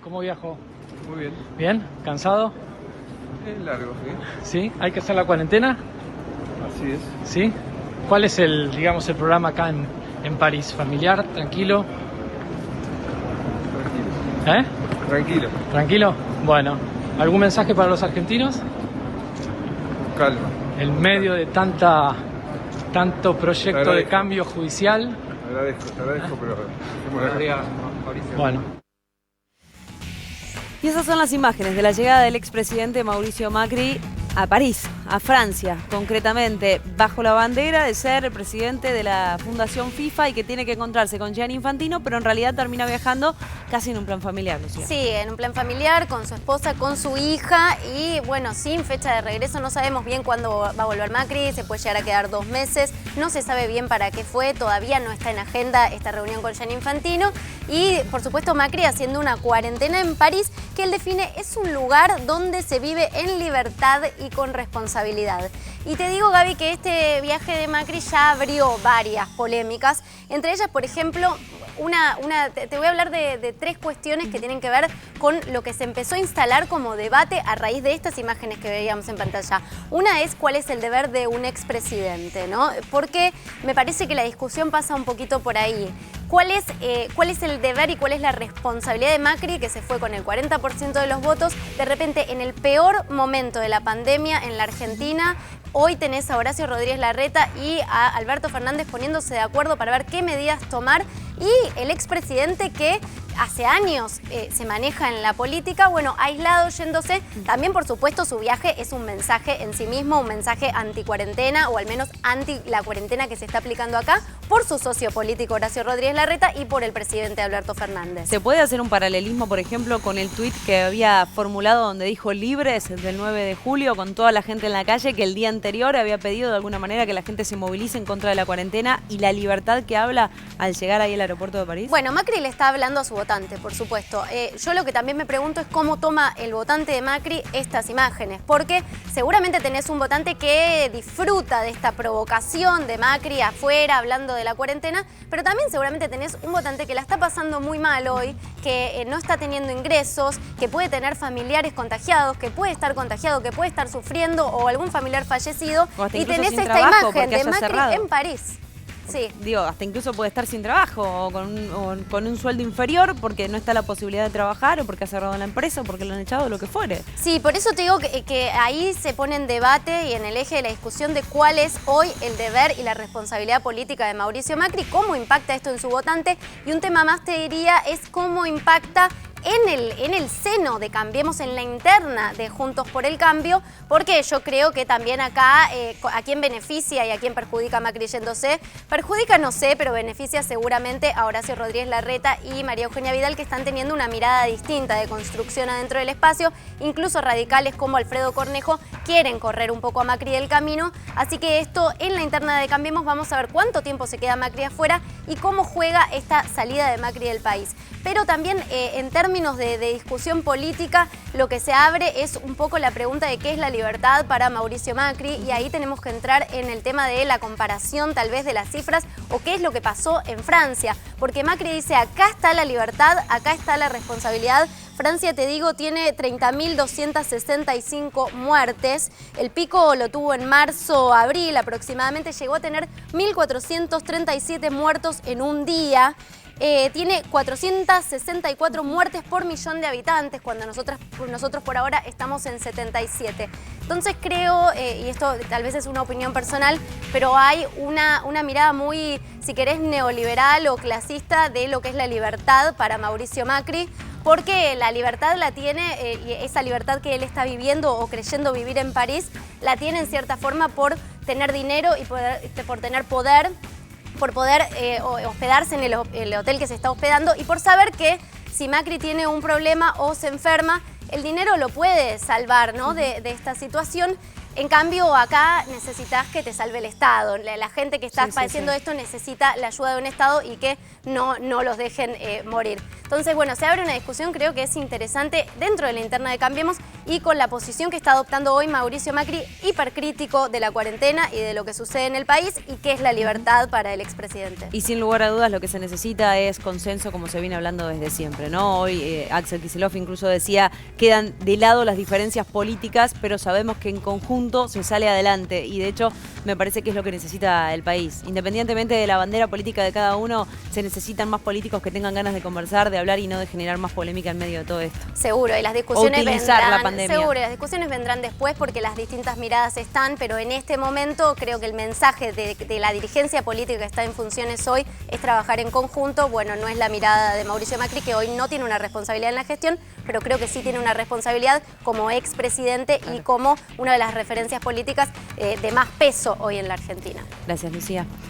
¿Cómo viajó? Muy bien. ¿Bien? ¿Cansado? Es largo, sí. ¿Sí? ¿Hay que hacer la cuarentena? Así es. ¿Sí? ¿Cuál es el programa acá en París? ¿Familiar? ¿Tranquilo? Tranquilo. ¿Eh? Tranquilo. ¿Tranquilo? Bueno, ¿algún mensaje para los argentinos? Calma. En medio de tanto proyecto de cambio judicial. Te agradezco, pero... Buenos días, Mauricio. Bueno. Y esas son las imágenes de la llegada del expresidente Mauricio Macri a París, a Francia, concretamente, bajo la bandera de ser el presidente de la Fundación FIFA y que tiene que encontrarse con Gianni Infantino, pero en realidad termina viajando casi en un plan familiar, Lucía. Sí, en un plan familiar, con su esposa, con su hija y, bueno, sin fecha de regreso. No sabemos bien cuándo va a volver Macri, se puede llegar a quedar 2 meses. No se sabe bien para qué fue, todavía no está en agenda esta reunión con Gianni Infantino. Y, por supuesto, Macri haciendo una cuarentena en París, que él define es un lugar donde se vive en libertad y con responsabilidad. Y te digo, Gaby, que este viaje de Macri ya abrió varias polémicas. Entre ellas, por ejemplo, te voy a hablar de 3 cuestiones que tienen que ver con lo que se empezó a instalar como debate a raíz de estas imágenes que veíamos en pantalla. Una es cuál es el deber de un expresidente, ¿no? Porque me parece que la discusión pasa un poquito por ahí. ¿Cuál es el deber y cuál es la responsabilidad de Macri, que se fue con el 40% de los votos? De repente, en el peor momento de la pandemia en la Argentina, hoy tenés a Horacio Rodríguez Larreta y a Alberto Fernández poniéndose de acuerdo para ver qué medidas tomar, y el expresidente que hace años se maneja en la política, bueno, aislado, yéndose. También, por supuesto, su viaje es un mensaje en sí mismo, un mensaje anti-cuarentena, o al menos anti la cuarentena que se está aplicando acá por su socio político Horacio Rodríguez Larreta y por el presidente Alberto Fernández. ¿Se puede hacer un paralelismo, por ejemplo, con el tuit que había formulado donde dijo libres del 9 de julio con toda la gente en la calle, que el día anterior había pedido de alguna manera que la gente se movilice en contra de la cuarentena y la libertad que habla al llegar ahí al aeropuerto de París? Bueno, Macri le está hablando a su votante, por supuesto. Yo lo que también me pregunto es cómo toma el votante de Macri estas imágenes, porque seguramente tenés un votante que disfruta de esta provocación de Macri afuera hablando de la cuarentena, pero también seguramente tenés un votante que la está pasando muy mal hoy, que no está teniendo ingresos, que puede tener familiares contagiados, que puede estar contagiado, que puede estar sufriendo o algún familiar fallecido, y tenés esta imagen de Macri en París. Sí. Digo, hasta incluso puede estar sin trabajo o con un sueldo inferior porque no está la posibilidad de trabajar o porque ha cerrado la empresa o porque lo han echado o lo que fuere. Sí, por eso te digo que ahí se pone en debate y en el eje de la discusión de cuál es hoy el deber y la responsabilidad política de Mauricio Macri, cómo impacta esto en su votante, y un tema más, te diría, es cómo impacta en el seno de Cambiemos, en la interna de Juntos por el Cambio, porque yo creo que también acá a quién beneficia y a quién perjudica Macri yéndose. Perjudica no sé, pero beneficia seguramente a Horacio Rodríguez Larreta y María Eugenia Vidal, que están teniendo una mirada distinta de construcción adentro del espacio. Incluso radicales como Alfredo Cornejo quieren correr un poco a Macri del camino. Así que esto en la interna de Cambiemos vamos a ver cuánto tiempo se queda Macri afuera y cómo juega esta salida de Macri del país. Pero también en términos de discusión política, lo que se abre es un poco la pregunta de qué es la libertad para Mauricio Macri, y ahí tenemos que entrar en el tema de la comparación tal vez de las cifras o qué es lo que pasó en Francia. Porque Macri dice, acá está la libertad, acá está la responsabilidad. Francia, te digo, tiene 30.265 muertes. El pico lo tuvo en marzo, abril aproximadamente. Llegó a tener 1.437 muertos en un día. Tiene 464 muertes por millón de habitantes, cuando nosotros por ahora estamos en 77. Entonces creo, y esto tal vez es una opinión personal, pero hay una mirada muy, si querés, neoliberal o clasista de lo que es la libertad para Mauricio Macri, porque la libertad la tiene, y esa libertad que él está viviendo o creyendo vivir en París, la tiene en cierta forma por tener dinero y por tener poder, por poder hospedarse en el hotel que se está hospedando, y por saber que si Macri tiene un problema o se enferma, el dinero lo puede salvar, ¿no?, de esta situación. En cambio, acá necesitas que te salve el Estado. La gente que está padeciendo esto necesita la ayuda de un Estado y que no los dejen morir. Entonces, bueno, se abre una discusión, creo que es interesante, dentro de la interna de Cambiemos y con la posición que está adoptando hoy Mauricio Macri, hipercrítico de la cuarentena y de lo que sucede en el país y qué es la libertad para el expresidente. Y sin lugar a dudas lo que se necesita es consenso, como se viene hablando desde siempre, ¿no? Hoy Axel Kicillof incluso decía, quedan de lado las diferencias políticas, pero sabemos que en conjunto se sale adelante y de hecho me parece que es lo que necesita el país. Independientemente de la bandera política de cada uno, se necesitan más políticos que tengan ganas de conversar, de hablar y no de generar más polémica en medio de todo esto. Seguro, y las discusiones utilizar la pandemia. Seguro, y las discusiones vendrán después porque las distintas miradas están, pero en este momento creo que el mensaje de la dirigencia política que está en funciones hoy es trabajar en conjunto. Bueno, no es la mirada de Mauricio Macri, que hoy no tiene una responsabilidad en la gestión, pero creo que sí tiene una responsabilidad como expresidente y como una de las referencias políticas de más peso hoy en la Argentina. Gracias, Lucía.